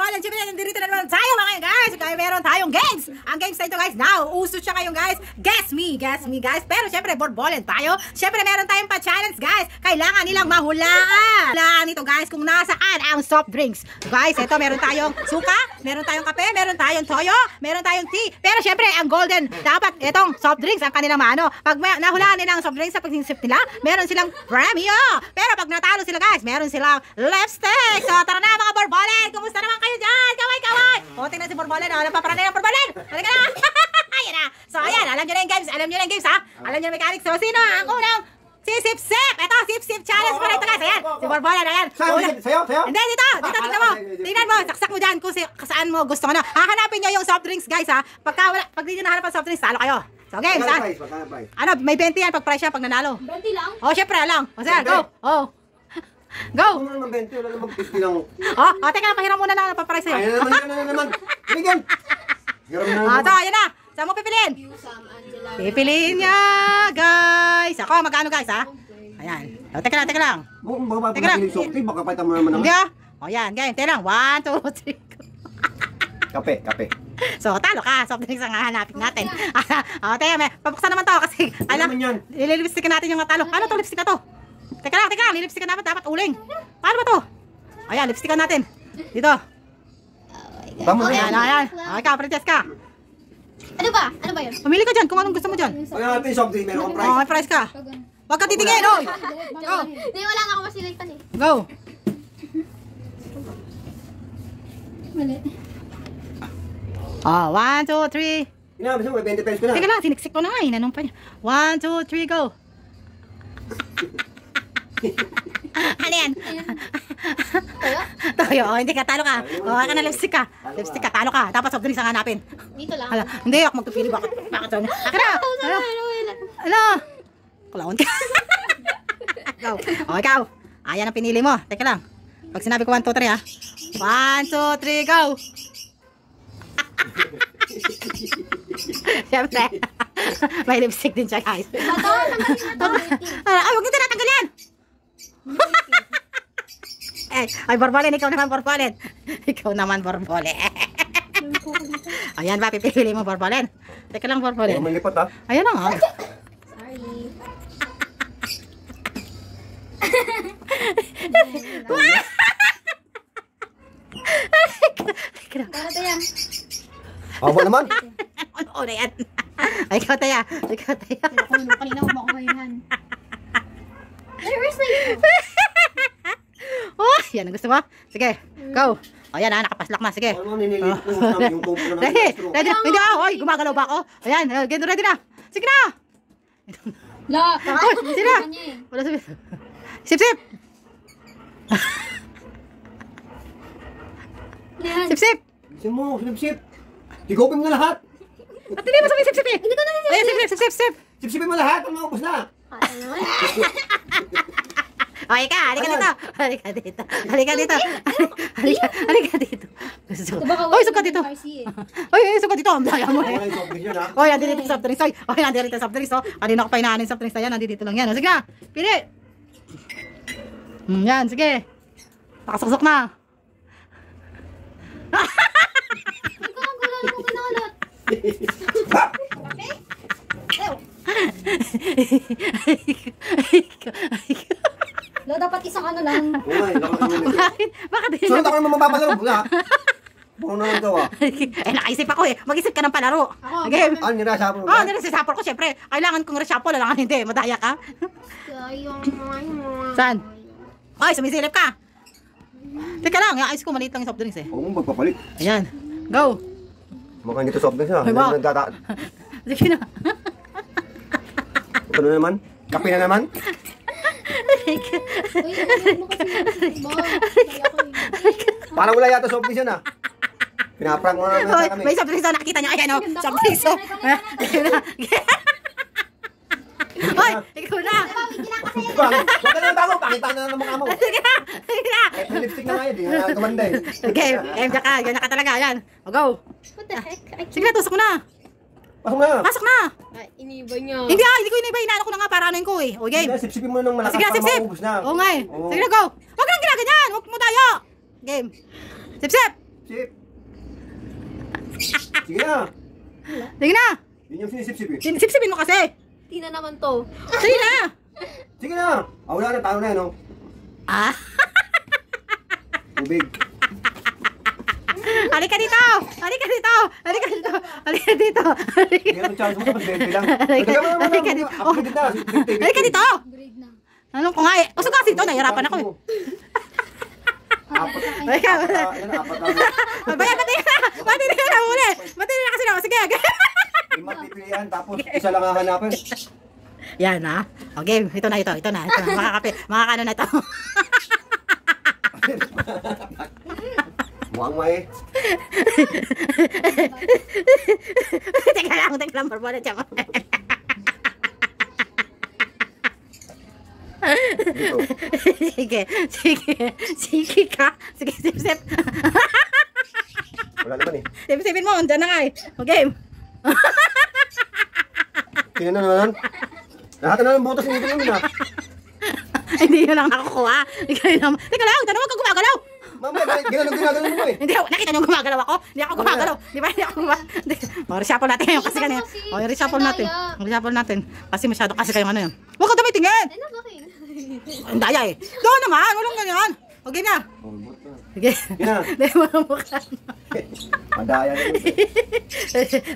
Borbolan. Siyempre, nandito na naman tayo mga guys. Kaya meron tayong games. Ang games na ito guys, now, uso siya ngayon guys. Guess me guys. Pero siyempre, Borbolan tayo. Siyempre, meron tayong pa-challenge guys. Kailangan nilang mahulaan. Hulaan nito guys kung nasaan ang soft drinks. Guys, ito meron tayong suka, meron tayong kape, meron tayong toyo, meron tayong tea. Pero siyempre, ang golden, dapat itong soft drinks ang kanilang maano. Pag nahulaan nila ang soft drinks sa pag-sinsip nila, meron silang premio. Pero pag natalo sila guys, meron silang lipstick. So tara na mga Borbolan, kumusta naman kayo dyan? Kaway! O, tingnan si Borbolan, alam pa parang ng Borbolan. Halika na. Ayan na. So ayan, alam nyo na yung games, ha? Alam nyo na yung mechanics. So sino ang unang sip-sip? Ito, sip-sip challenge pa ito guys. Ayan, si Borbolan, ayan. Sayo? Hindi, dito, tignan mo. Tignan mo, saksak mo dyan kung saan mo gusto mo na. Hahanapin nyo yung soft drinks guys ha. Pag di nyo nahanap ang soft drinks, talo kayo. So games ha. Ano, may 20 yan pag price siya pag nanalo. 20 lang? O, syempre lang. O, sir, go. Go. Ano naman 20? Wala naman 50 lang. Teka lang, pahiram muna na paprice sa'yo. Ayun naman. Bigyan. So, ayan na. Saan mo pipiliin? Pipiliin niya, guys. Ako, magkano guys, ha? Ayan. O, teka lang. Teka lang. Baka palitan mo naman hindi o, yan. Game. Teka lang. 1, 2, 3. Kape. So, talo ka. Soft drinks ang hahanapin natin. O, teka, pabuksan naman to kasi, ililipstick natin yung talo. Ano to, lipstick na to? Teka lang. Lilipstick natin. Dapat uling. Paano ba to? Ayan, lipstick natin. Dito. Ayan. O, ikaw, princess ka. Ano ba yun? Pumili ka dyan kung anong gusto mo dyan. Ayan natin soft drink. Meron kang price. May price ka. Huwag ka titingin, oy. Go. Hindi, wala nga ako masilitan eh. Go. Mali. 1, 2, 3. Inaabis mo, may 20 pesos ko na. Teka lang, siniksik ko na nga. Inanong pa niya. 1, 2, 3, go. Ano yan? Toyo? Hindi ka, talo ka. Ka na lipstick ka. Lipstick ka, talo ka. Dapat soft drinks ang hanapin. Dito lang. Hindi, ako magpipili. Bakit? Ano? Clown ka. Go. Ikaw. Ayan ang pinili mo. Teka lang. Pag sinabi ko 1, 2, 3 ha. 1, 2, 3, go. Siyempre. May lipstick din siya guys. Ay, huwag nyo tinatanggal yan. Ay, Borbolan, ikaw naman Borbolan. Ayan ba, pipili mo Borbolan. Teka lang Borbolan. May lipat ha. Ayan na nga. Sorry. Para to yan. Aba naman. Ano na yan? Ay, ikaw taya. Kanina mo yan. Where's my Oh, yan ang gusto mo? Sige, go. Ayan na, nakapaslak na. Sige. Ano ninilit ko yung kumpula ng Ready na. Hindi ako. Oy, gumagalaw ba ako? Ayan, ready na. Sige na. La, sige na. Wala sabi. Sip. Sip. Bisin mo, sip. Tigopin mo na lahat. At hindi mo sabi sip eh. Hindi ko na sip. Ayan, sip. Sipsipin mo lahat, ang maubos na. Okay ka, halika dito. Halika dito. Oy, suka dito. Oy, suka dito. Ang daya mo eh. Oy, andi dito soft drinks. Oy, andi dito soft drinks. Kanina ko pa inaanin soft drinks. Ayan, andi dito lang yan. Sige na, pili. Yan, sige. Nakasuksok na. La, dapat isang ano lang. Bakit? Sunod ako naman mapapalaro. Buong naman ikaw nakaisip ako eh. Mag-isip ka ng palaro. Okay. Nirasapol mo? Nirasapol ko. Siyempre, kailangan kong resapol. Kailangan hindi. Madaya ka. Saan? Ay, sumisilip ka. Teka lang. Ayos ko. Maliit lang yung soft drinks eh. Oo, magpapalit. Ayan. Go. Mukhang dito soft drinks ha. Sige na. Ano naman? Kape na naman? Parang wala yata soft drinks yun ha. Pinaprank mo na kami. May soft drinks na nakikita niyo. Ayan o. Soft drinks o. Hoy, ikaw na. Huwag ka na bago. Pakita na ng mukha mo. Sige na. May lipstick na nga yun. Di na gumanda eh. Okay, MJ ka. Ganyan ka talaga. Ayan. O, go. What the heck? Sige na, tusok mo na. Pasok na. Iniba niya. Hindi hindi ko iniba. Inaano ko na nga para ano ko eh. O, game. Sipsipin mo nung malakas Sige na, para sip-sip. maubos na. Oo nga eh. Sige na, go. Huwag ka nang ginaganyan. Huwag mo tayo. Game. Sip-sip. Sip. Sige na. Sige na. Yun yung sinisip-sip eh. Sinisip-sipin mo kasi. Tina naman to. Sige na. Sige na. Wala na. Talo na yan, no? Ah. Tubig. Halika dito. Halika dito. Halika dito. Halika dito. Hindi na chance mo tapos 20 lang. Halika dito. Upgrade na. Halika dito. Grade na. Anong ko nga eh. Usog kasi ito. Nahirapan ako eh. Apat. Halika. Apat na. Bayan, pati na. Pati na muli. Pati na kasi na. Sige. Lima pipilihan tapos isa lang hahanapin. Yan ha. Okay. Ito na. Makakape. Makakano na ito. Mukhang may. Teka lang. Barbara siya. Dito. Sige ka. Sige, sip. Wala naman eh. Sipin mo. Diyan na nga eh. Okay. Sino na naman? Lahat na ng butas nito yun ha. Hindi yun lang nakukuha. Ikaw yun naman. Teka lang. Tanong ka gumagalaw. Mamaya, ginaganon mo eh. Hindi, nakita niyo gumagalaw ako? Hindi ako gumagalaw. Di ba? Hindi ako gumagalaw. Reshuffle natin ngayon kasi kanina. Reshuffle natin. Kasi masyado kasi kayong ano yun. Huwag ka tumitingin. Ano bakit? Ang daya eh. Doon naman. Walang ganyan. Okay na. Sige. Yan na. Dahil mo mukha. Madaya na yun.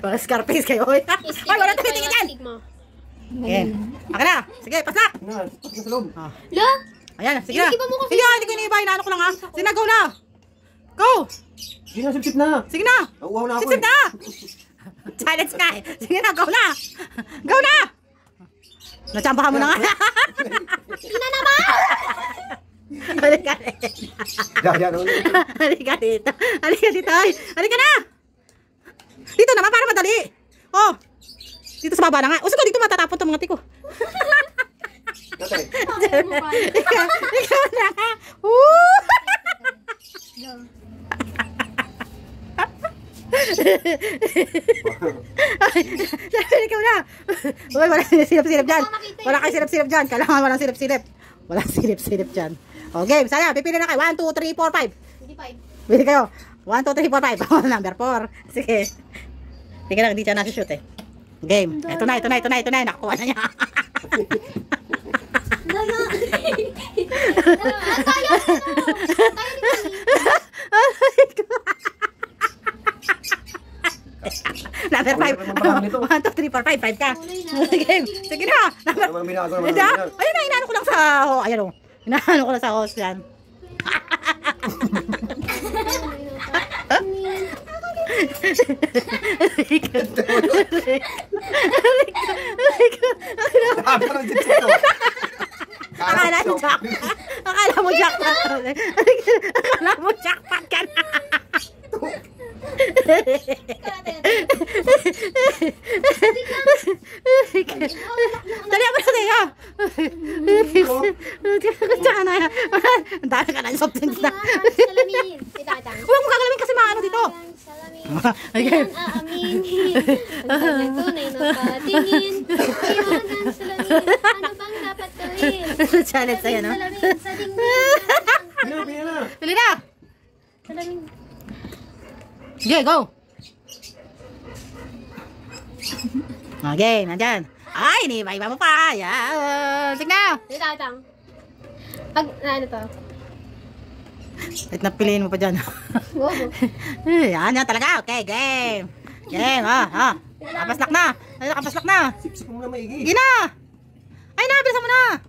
Mga Scarface kayo. Ay, wala tumitingin yan. Stigma. Okay. Akin na. Sige, pasak. Na, pasok na sa loob. La? Ayan, sige na. Iniiba mo kasi. Sige na, hindi ko iniiba. Inaano ko lang ha. Sige na, go na. Go. Sige na, sip-sip na. Sige na. Nauuhaw na ako Sip-sip na. Challenge ka eh. Sige na, go na. Go na. Natsambahan mo na nga. Tina naman! Halika dito. Daya na ulit. Halika dito. Halika dito. Ay, halika na. Dito naman, para madali. Oh. Dito sa baba na nga. Uso ko, dito matatapon itong mga tiko. Natay. Ikaw na nga. Woo! Ikaw na. Uy, wala silip-silip dyan. Wala kayo silip-silip dyan. Kailangan walang silip-silip. Walang silip-silip dyan. Okay, sana, pipili na kayo. 1, 2, 3, 4, 5. Hindi 5. Pili kayo. 1, 2, 3, 4, 5. Number 4. Sige. Sige lang, hindi siya nasa-shoot eh. Game. Ito na. Nakukuha na niya. Lala! Ang tayo! Number 5. 1, 2, 3, 4, 5. 5 ka. Game. Sige na. Number. Ano mang binago naman? Ito. Ayun na, inaano ko lang sa... Ayan o. Inaano ko lang sa host yan. Dapat ang sip-sip to. Akala mo jackpot. Akala mo jackpot ka na. Dali mo na tayo. Tsaka na. Ang dami ka na yung soft drinks na. Salamin. Itatang. Huwag mo gagawin kasi maano dito. Salamin. Aaminin. Ang kanyang tunay na patingin. Iwanan salamin. Ano bang dapat gawin? Challenge sa'yo, no? Salamin sa dingding. Pili na. Pili na. Salamin. Okay, go. Okay, nandyan. Ay, iniba-iba mo pa. Yan. Sige na. Itatang. Pag, ano to? Wait, napiliin mo pa dyan. Wow. Yan talaga. Okay, game. Game, Nakapaslak na. Nakapaslak na. Sip-sip mo na maigi. Sige na. Ay na, bilisan mo na.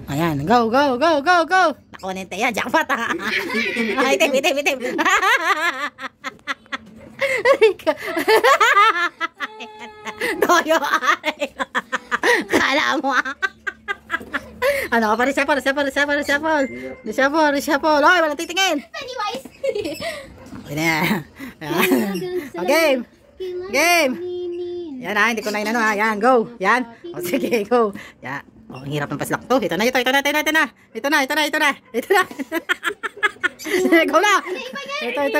Ayan, go. Nakuha na yung tayo. Jackpot, ha. Ay, itim. Doyo, ay. Kala mo, Ano, reshuffle. Oy, walang titingin. Pennywise. Okay na yan. Okay. Game. Yan na, hindi ko na inano ha. Yan, go. Yan. O sige, go. Yan. O, ang hirap ng paslak to. Ito na. Go na. Ito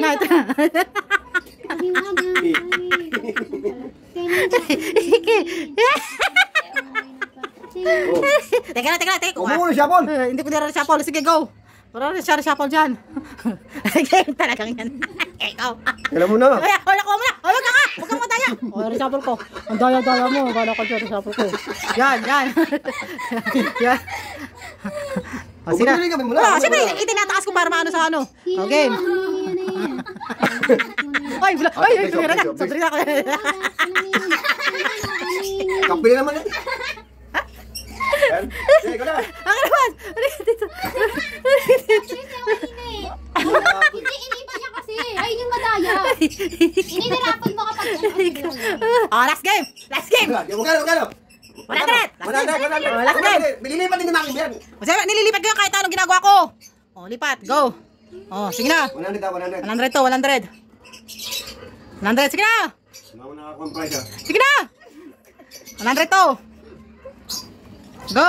na. Teka. Umuha na siya, Paul. Hindi ko nira-reshuffle. Sige, go. Para reshuffle dyan. Game talagang yan. Ikaw. Alam mo na. Kaya, wala ko muna. Huwag ka nga. Huwag kang mataya. O, reshuffle ko. Ang daya-daya mo. Kala ko dyan, reshuffle ko. Yan, yan. Yan. O, sige na. Wala, siyempre, itinatakas ko para maano sa ano. O, game. Ay, wala. Ay, tumira na. Sobrang ako. Kape naman ito. Sige, ikaw na. Ang naman. Dito. Hindi, iniba niya kasi. Ayun yung madaya. Ininirapan mo kapag Oh, last game. Last game. Magkano? 100. Last game. Bililipat din naman yan. Kasi nililipat ko yung kahit anong ginagawa ko. Oh, lipat. Go. Oh, sige na. 100 100. 100 to, 100. 100, sige na. Mga nakakuha ang price, ah. Sige na. 100 to. Go.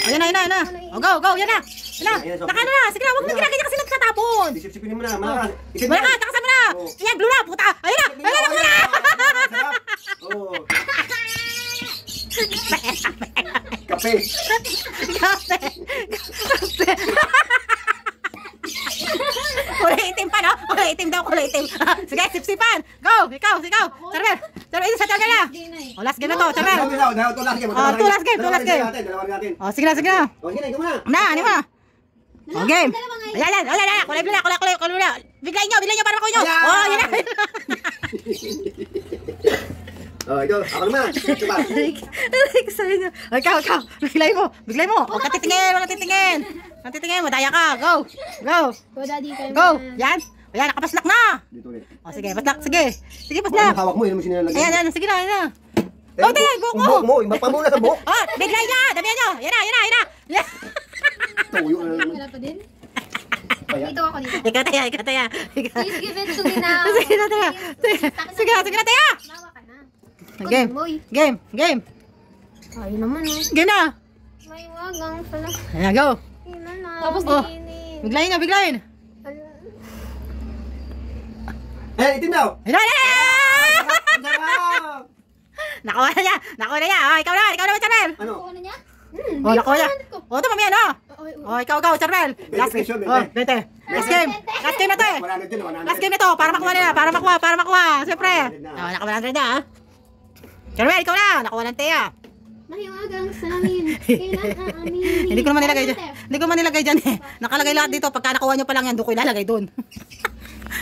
Ayan na, ayan na, ayan na. Oh, go, go, yan na. Yan na. Naka na. Sige na, huwag mo ginagaya kasi nagtatapon. Isip-sipin mo na, malakas. Wala ka, takasan mo na. Ayan, blue na, puta. Ayan na, ayan na, ayan na. Oo. Kape. Kape. Kulay itim pa, no? Kulay itim daw, kulay itim. Sige, sipsipan. Go, ikaw, ikaw. Charbel, Charbel, isa sa Charbel na. Oh, last game na to, Charbel. Oh, two last game. Oh, sige na, sige na. O, sige na, ikaw muna. Na, ano mo? Oh, game. Ayan, ayan, ayan, ayan. Kulay blue na, kulay blue na. Biglayin nyo para makuha nyo. Oh, yan na. Oh, ikaw, ako naman. Ito ba? Sabi niya. Ikaw. Biglay mo. Huwag ka titingin. Madaya ka. Go. Go. Yan. Ayan, nakapaslak na. Dito ulit. O, sige, paslak. Sige, Ano paslak. hawak mo? Yun mo sinalagay. Ayan, sige na. Oh, tingnan, buhok mo. Buhok mo, iba pa muna sa buhok. Oh, biglay na. Damihan nyo. Yan na. Tuyo na naman. Wala pa din? Ayan. Dito ako dito. Ikaw taya. Please give it to me now. Sige na, taya. Sige na, taya. Nawa ka na. Game. Ayun naman eh. Game na. May wagang pala. Ayan, go. Yun na. Oh, diinin. biglayin. Eh, itim daw. Ayan. Sarap. Nakuha na niya. Oh, ikaw na, Charbel. Ano? Ano niya? Oh, nakuha niya. Oh, ito mamaya na. Oh, ikaw, Charbel. Last game. Oh, 20. Last game na to eh. 100 din, 100. Last game na to, para makuha. Siyempre. Oh, naka 100 na, ha? Charbel, ikaw na. Nakuha ng Teya. Mahiwagang sa amin. Kailan aaminin? Hindi ko naman nilagay dyan eh. Nakalagay lahat dito. Pagka nakuha nyo pa lang yan, doon ko ilalagay doon.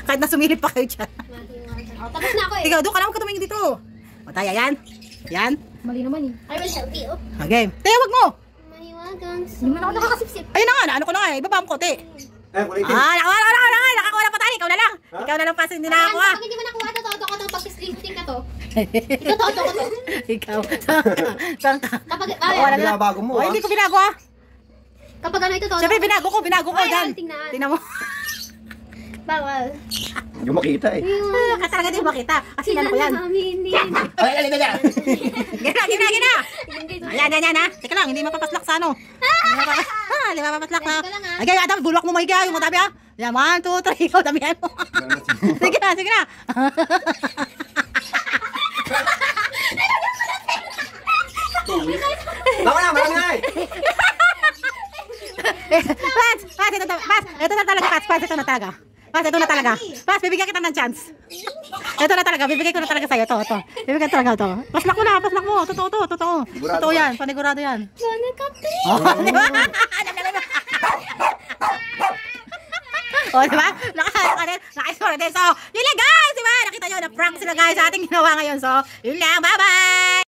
Kahit na sumilip pa kayo dyan. Oh, tapos na ako eh. Ikaw, doon ka na huwag ka tumingin dito. O, Taya, yan. Mali naman eh. I will help you. Okay. Teya, wag mo. Mahiwagang sa amin. Hindi mo na ako nakakasipsip. Ayun na nga, ano ko na nga eh. Ibaba mo konti. Eh, kulay itim. Nakakuha na pa tayo. Ikaw na lang. Ikaw na lang pa, hindi na nakakuha. Pag hindi mo nakuha, totoo ko to. Pag sling ka to. Ito, totoo ko to. Ikaw. Saan ka? Kapag, Wala na. Binabago mo, Oh, ah. hindi ko binago, ah. kapag ano ito, totoo. Siyempre, binago ko Ay, dyan. tingnan. Tingnan mo. Bawal. Hindi mo makita eh. Kasi talaga di makita. Kasi ano ko yan. Aminin. Ay, alin na dyan. Gina. Ayan, ha. Teka lang, hindi mapapaslak sa ano. Hindi mapapaslak na. Teka lang, ha. Okay, Adam, bulwak mo mahiga. Yung matabi, ha. Yan, 1, 2, 3. Ikaw, damihan mo. Sige na. Baka na, marami na eh. Pats, ito na talaga, Pats, ito na talaga. Pats, bibigyan kita ng chance. Ito na talaga, bibigyan ko na talaga sa'yo. Ito. Bibigyan talaga ito. Paslak mo. Totoo yan, panigurado yan. Sana kape. Di ba? Diba? Naka-score din. So, yun lang guys, diba? Nakita nyo, na-prank sila guys sa ating ginawa ngayon. So, yun lang, bye-bye!